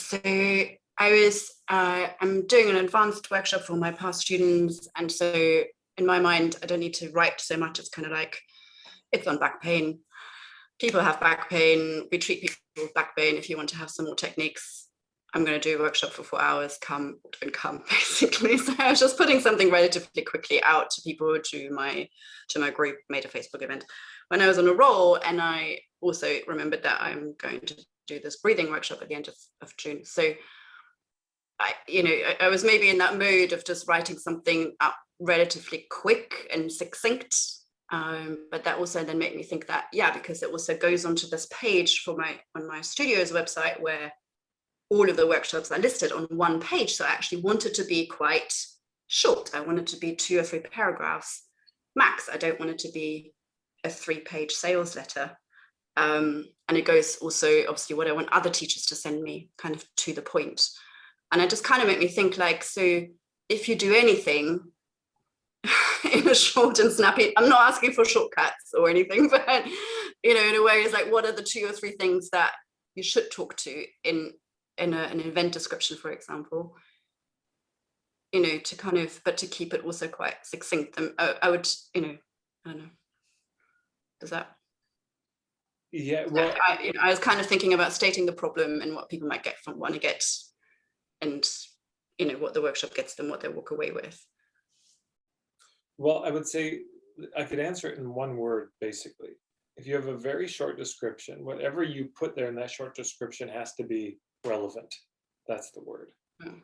So I'm doing an advanced workshop for my past students. And so in my mind, I don't need to write so much. It's kind of like, it's on back pain. People have back pain. We treat people with back pain. If you want to have some more techniques, I'm going to do a workshop for 4 hours. Come, don't come, basically. So I was just putting something relatively quickly out to people, to my group, made a Facebook event when I was on a roll. And I also remembered that I'm going to do this breathing workshop at the end of June. So I was maybe in that mood of just writing something up relatively quick and succinct. But that also then made me think that, because it also goes onto this page on my studio's website where all of the workshops are listed on one page. So I actually wanted to be quite short. I wanted to be 2 or 3 paragraphs max. I don't want it to be a 3-page sales letter. And it goes also, obviously, what I want other teachers to send me, kind of to the point. And it just kind of made me think, like, so if you do anything in a short and snappy, I'm not asking for shortcuts or anything, but, in a way, it's like, what are the 2 or 3 things that you should talk to in an event description, for example, to kind of, but to keep it also quite succinct. I would, I don't know. Does that? Yeah, well, I was kind of thinking about stating the problem and what people might want to get, and what the workshop gets them, what they walk away with. Well, I would say I could answer it in one word, basically. If you have a very short description, whatever you put there in that short description has to be relevant. That's the word. Mm.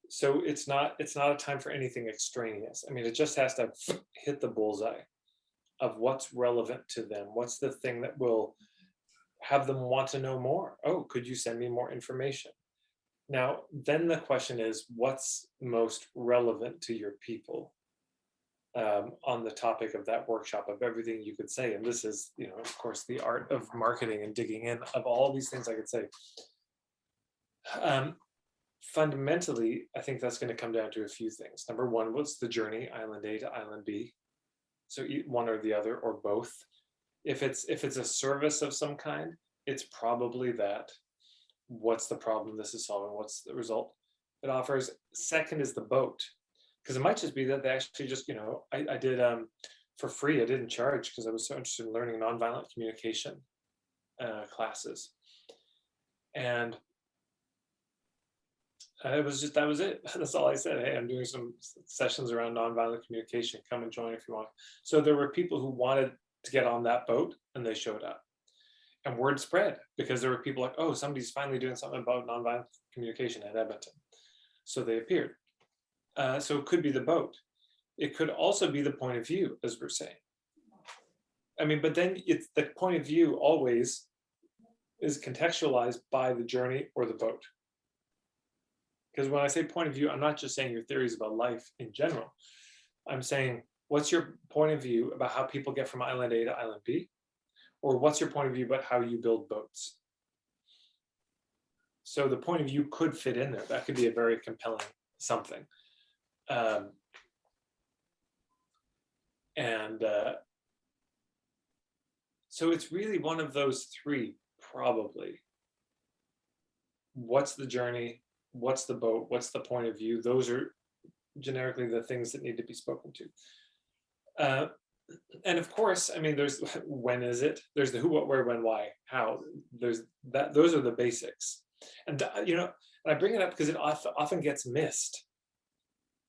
So it's not a time for anything extraneous. I mean, it just has to hit the bullseye of what's relevant to them. What's the thing that will have them want to know more? Oh, could you send me more information? Now, then the question is, what's most relevant to your people on the topic of that workshop, of everything you could say? And this is, of course, the art of marketing and digging in of all these things I could say. Fundamentally, I think that's going to come down to a few things. Number one, what's the journey, Island A to Island B? So one or the other, or both. If it's a service of some kind, it's probably that. What's the problem this is solving? What's the result it offers? Second is the boat, because it might just be that they actually just, I did for free. I didn't charge because I was so interested in learning nonviolent communication classes, and that was it. That's all I said. Hey, I'm doing some sessions around nonviolent communication. Come and join if you want. So there were people who wanted to get on that boat, and they showed up. And word spread because there were people like, oh, somebody's finally doing something about nonviolent communication at Edmonton. So they appeared. So it could be the boat. It could also be the point of view, as we're saying. I mean, but then it's the point of view always is contextualized by the journey or the boat. Because when I say point of view, I'm not just saying your theories about life in general. I'm saying, what's your point of view about how people get from Island A to Island B? Or what's your point of view about how you build boats? So the point of view could fit in there. That could be a very compelling something. So it's really one of those 3, probably. What's the journey? What's the boat? What's the point of view? Those are generically the things that need to be spoken to. And of course, I mean, there's when is it? There's the who, what, where, when, why, how. There's that. Those are the basics. And and I bring it up because it often gets missed.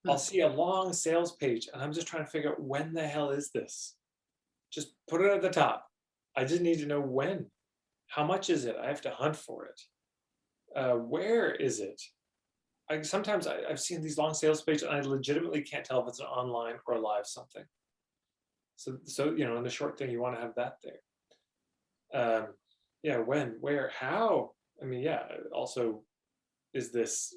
I'll see a long sales page, and I'm just trying to figure out, when the hell is this? Just put it at the top. I just need to know when. How much is it? I have to hunt for it. Where is it? Sometimes I've seen these long sales pages, and I legitimately can't tell if it's an online or a live something. So in the short thing, you want to have that there. When, where, how? I mean, also, is this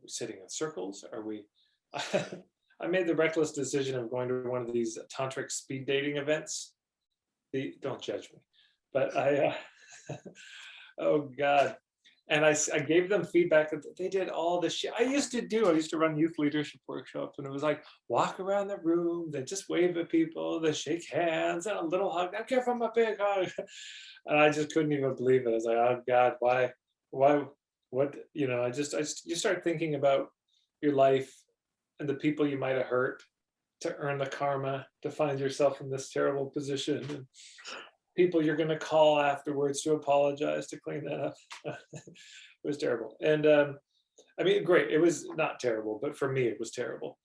sitting in circles? Are we? I made the reckless decision of going to one of these tantric speed dating events. Don't judge me, but oh God. And I gave them feedback that they did all the shit I used to do. I used to run youth leadership workshops, and it was like, walk around the room, then just wave at people, then shake hands, and a little hug. Now give them a big hug. And I just couldn't even believe it. I was like, oh God, why what, you know, you start thinking about your life and the people you might have hurt to earn the karma to find yourself in this terrible position, and people you're going to call afterwards to apologize to clean that up. It was terrible. And I mean, great. It was not terrible, but for me, it was terrible.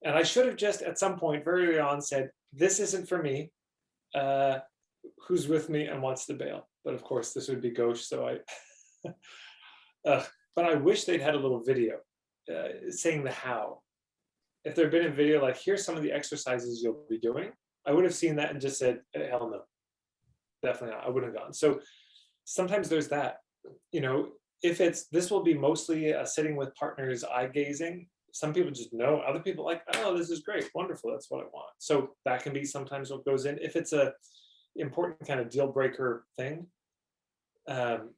And I should have just at some point very early on said, this isn't for me. Who's with me and wants to bail? But of course, this would be gauche. So but I wish they'd had a little video saying the how. If there'd been a video like, here's some of the exercises you'll be doing, I would have seen that and just said, hell no, definitely not. I wouldn't have gone. So sometimes there's that, you know, if this will be mostly a sitting with partners, eye gazing. Some people just know, other people like, oh, this is great, wonderful, that's what I want. So that can be sometimes what goes in. If it's a important kind of deal breaker thing. And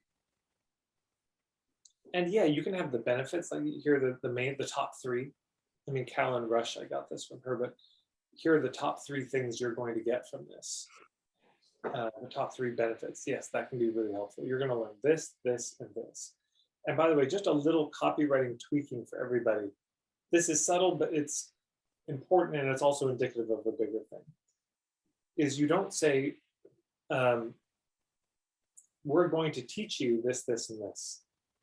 yeah, you can have the benefits, like here are the top three. I mean, Callan Rush, I got this from her, but here are the top three things you're going to get from this. The top three benefits. Yes, that can be really helpful. You're going to learn this, this, and this. And by the way, just a little copywriting tweaking for everybody. This is subtle, but it's important, and it's also indicative of a bigger thing. Is you don't say, we're going to teach you this, this, and this.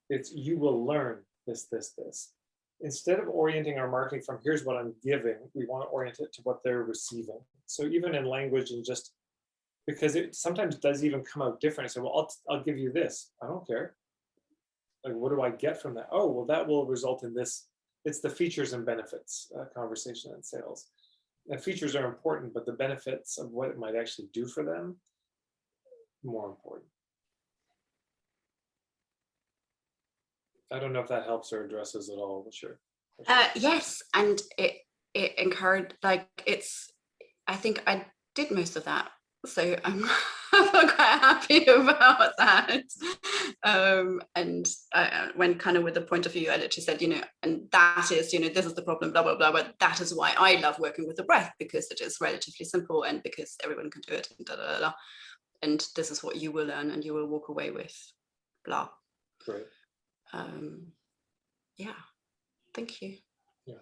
It's you will learn this, this, this. Instead of orienting our marketing from here's what I'm giving, we want to orient it to what they're receiving. So even in language, and just because it sometimes does even come out different. So well, I'll give you this. I don't care. Like, what do I get from that? Oh, well, that will result in this. It's the features and benefits conversation in sales. And features are important, but the benefits of what it might actually do for them, more important. I don't know if that helps or addresses it all, but sure. Yes, and it encouraged, like, I think I did most of that, so I'm quite happy about that. And I went kind of with the point of view, I literally said, you know, and that is, you know, this is the problem, blah, blah, blah, but that is why I love working with the breath, because it is relatively simple and because everyone can do it, and da, da, da, da. And this is what you will learn and you will walk away with, blah. Great. Yeah, thank you. Yeah.